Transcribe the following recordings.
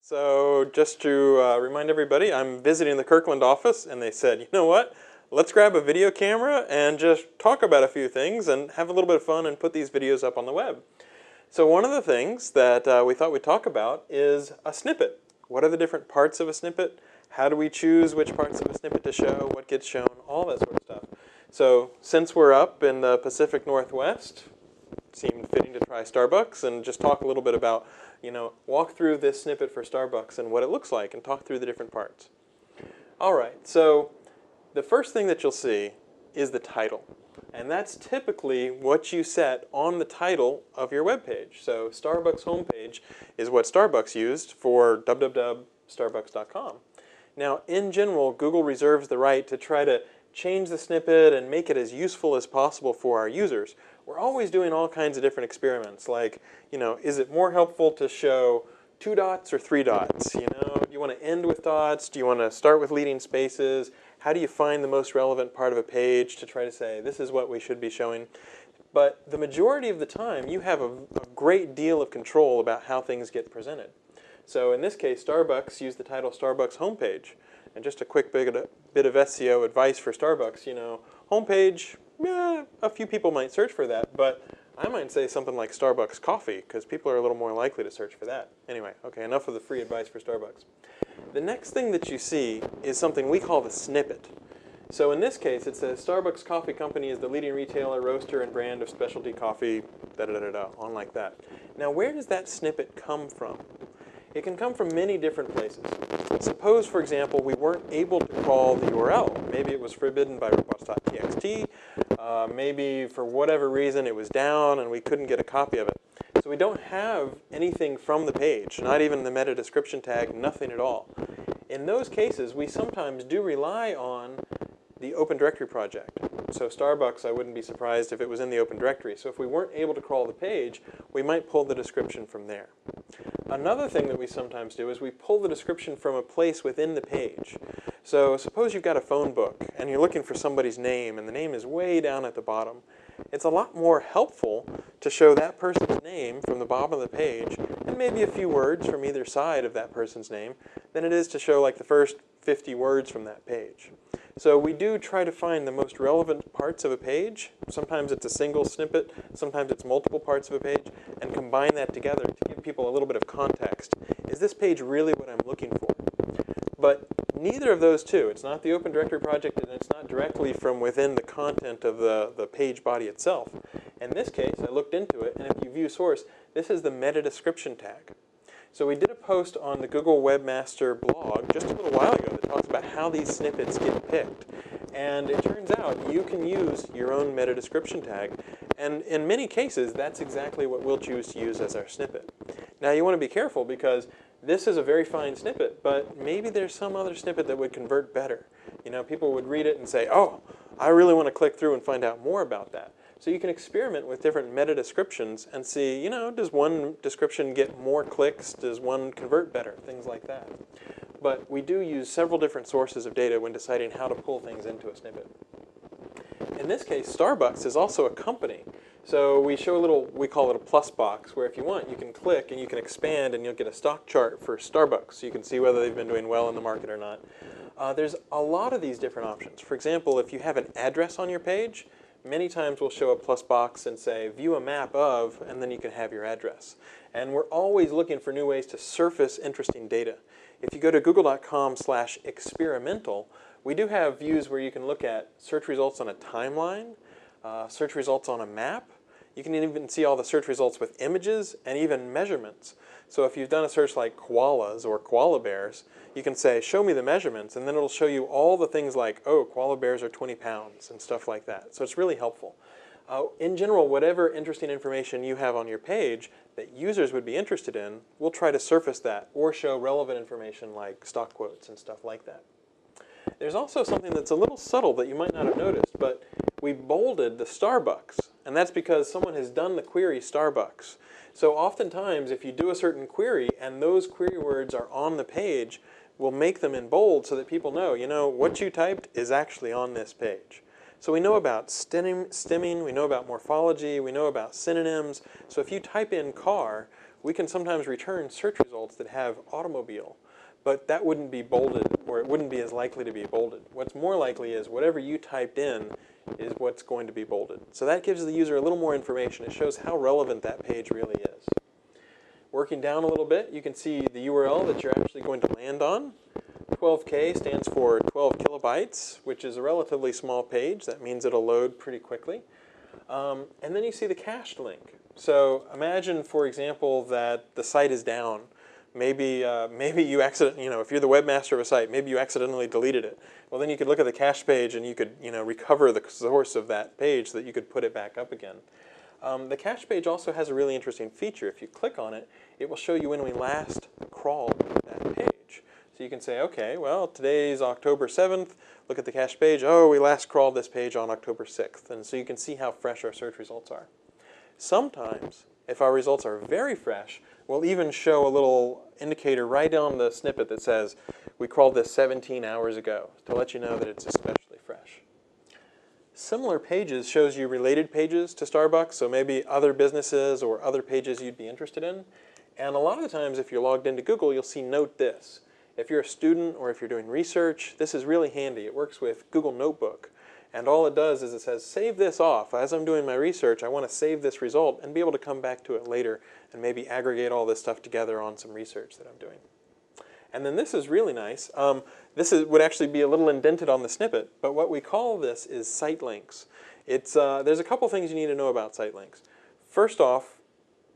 So just to remind everybody, I'm visiting the Kirkland office, and they said, you know what? Let's grab a video camera and just talk about a few things and have a little bit of fun and put these videos up on the web. So one of the things that we thought we'd talk about is a snippet. What are the different parts of a snippet? How do we choose which parts of a snippet to show? What gets shown? All that sort of stuff. So since we're up in the Pacific Northwest, it seemed fitting to try Starbucks and just talk a little bit about, walk through this snippet for Starbucks and what it looks like and talk through the different parts. All right, so the first thing that you'll see is the title. And that's typically what you set on the title of your web page. So Starbucks homepage is what Starbucks used for www.starbucks.com. Now, in general, Google reserves the right to try to change the snippet and make it as useful as possible for our users. We're always doing all kinds of different experiments, like, is it more helpful to show 2 dots or 3 dots? Do you want to end with dots? Do you want to start with leading spaces? How do you find the most relevant part of a page to try to say, this is what we should be showing? But the majority of the time, you have a great deal of control about how things get presented. So in this case, Starbucks used the title Starbucks homepage. And just a quick bit of SEO advice for Starbucks, homepage, yeah, a few people might search for that, but I might say something like Starbucks coffee, because people are a little more likely to search for that. Anyway, okay, enough of the free advice for Starbucks. The next thing that you see is something we call the snippet. So in this case, it says Starbucks Coffee Company is the leading retailer, roaster, and brand of specialty coffee, da-da-da-da-da, on like that. Now, where does that snippet come from? It can come from many different places. Suppose, for example, we weren't able to crawl the URL. Maybe it was forbidden by robots.txt. Maybe for whatever reason it was down and we couldn't get a copy of it. So we don't have anything from the page, not even the meta description tag, nothing at all. In those cases, we sometimes do rely on the Open Directory project. So Starbucks, I wouldn't be surprised if it was in the Open Directory. So if we weren't able to crawl the page, we might pull the description from there. Another thing that we sometimes do is we pull the description from a place within the page. So suppose you've got a phone book and you're looking for somebody's name and the name is way down at the bottom. It's a lot more helpful to show that person's name from the bottom of the page and maybe a few words from either side of that person's name than it is to show like the first 50 words from that page. So we do try to find the most relevant parts of a page. Sometimes it's a single snippet, sometimes it's multiple parts of a page, and combine that together to give people a little bit of context. Is this page really what I'm looking for? But neither of those two, it's not the Open Directory project and it's not directly from within the content of the page body itself. In this case, I looked into it, and if you view source, this is the meta description tag. So we did a post on the Google Webmaster blog just a little while ago that talks about how these snippets get picked. And it turns out you can use your own meta description tag. And in many cases, that's exactly what we'll choose to use as our snippet. Now you want to be careful because this is a very fine snippet, but maybe there's some other snippet that would convert better. People would read it and say, oh, I really want to click through and find out more about that. So you can experiment with different meta descriptions and see, does one description get more clicks? Does one convert better? Things like that. But we do use several different sources of data when deciding how to pull things into a snippet. In this case, Starbucks is also a company. So we show we call it a plus box, where if you want, you can click and you can expand and you'll get a stock chart for Starbucks. So you can see whether they've been doing well in the market or not. There's a lot of these different options. For example, if you have an address on your page, many times we'll show a plus box and say, view a map of, and then you can have your address. And we're always looking for new ways to surface interesting data. If you go to google.com/experimental, we do have views where you can look at search results on a timeline, search results on a map. You can even see all the search results with images and even measurements. So if you've done a search like koalas or koala bears, you can say, show me the measurements, and then it'll show you all the things like, oh, koala bears are 20 pounds and stuff like that. So it's really helpful. In general, whatever interesting information you have on your page that users would be interested in, we'll try to surface that or show relevant information like stock quotes and stuff like that. There's also something that's a little subtle that you might not have noticed, but we bolded the Starbucks, and that's because someone has done the query Starbucks. So oftentimes, if you do a certain query and those query words are on the page, we'll make them in bold so that people know, what you typed is actually on this page. So we know about stemming, we know about morphology, we know about synonyms. So if you type in car, we can sometimes return search results that have automobile. But that wouldn't be bolded, or it wouldn't be as likely to be bolded. What's more likely is whatever you typed in is what's going to be bolded. So that gives the user a little more information. It shows how relevant that page really is. Working down a little bit, you can see the URL that you're actually going to land on. 12K stands for 12 kilobytes, which is a relatively small page. That means it'll load pretty quickly. And then you see the cached link. So imagine, for example, that the site is down. Maybe you if you're the webmaster of a site, maybe you accidentally deleted it. Well, then you could look at the cache page and you could, recover the source of that page so that you could put it back up again. The cache page also has a really interesting feature. If you click on it, it will show you when we last crawled that page. So you can say, okay, well, today's October 7th. Look at the cache page. Oh, we last crawled this page on October 6th. And so you can see how fresh our search results are. Sometimes, if our results are very fresh, we'll even show a little indicator right on the snippet that says, we crawled this 17 hours ago, to let you know that it's especially fresh. Similar pages shows you related pages to Starbucks, so maybe other businesses or other pages you'd be interested in. And a lot of the times, if you're logged into Google, you'll see Note This. If you're a student or if you're doing research, this is really handy. It works with Google Notebook. And all it does is it says, save this off. As I'm doing my research, I want to save this result and be able to come back to it later and maybe aggregate all this stuff together on some research that I'm doing. And then this is really nice. Would actually be a little indented on the snippet, but what we call this is site links. There's a couple things you need to know about site links. First off,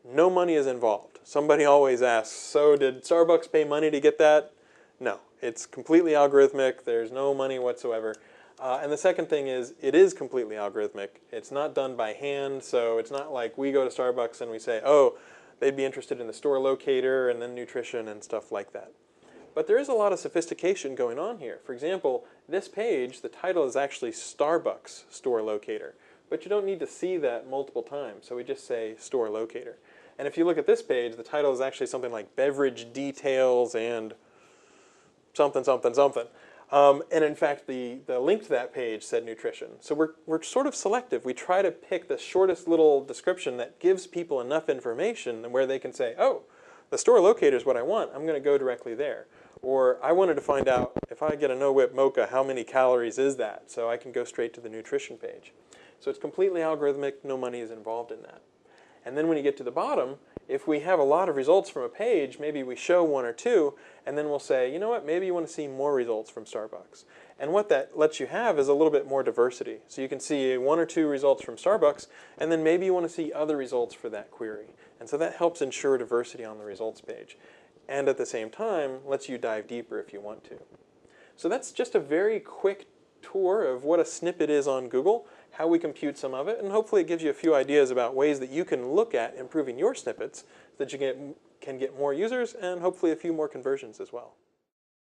no money is involved. Somebody always asks, so did Starbucks pay money to get that? No, it's completely algorithmic. There's no money whatsoever. And the second thing is, it is completely algorithmic. It's not done by hand, so it's not like we go to Starbucks and we say, oh, they'd be interested in the store locator and then nutrition and stuff like that. But there is a lot of sophistication going on here. For example, this page, the title is actually Starbucks store locator. But you don't need to see that multiple times, so we just say store locator. And if you look at this page, the title is actually something like beverage details and something, something, something. And in fact, the link to that page said nutrition. So we're sort of selective. We try to pick the shortest little description that gives people enough information where they can say, oh, the store locator is what I want. I'm going to go directly there. Or I wanted to find out, if I get a no-whip mocha, how many calories is that? So I can go straight to the nutrition page. So it's completely algorithmic. No money is involved in that. And then when you get to the bottom, if we have a lot of results from a page, maybe we show one or two, and then we'll say, you know what, maybe you want to see more results from Starbucks. And what that lets you have is a little bit more diversity. So you can see one or two results from Starbucks, and then maybe you want to see other results for that query. And so that helps ensure diversity on the results page. And at the same time, lets you dive deeper if you want to. So that's just a very quick tour of what a snippet is on Google, how we compute some of it, and hopefully it gives you a few ideas about ways that you can look at improving your snippets so that you can get more users and hopefully a few more conversions as well.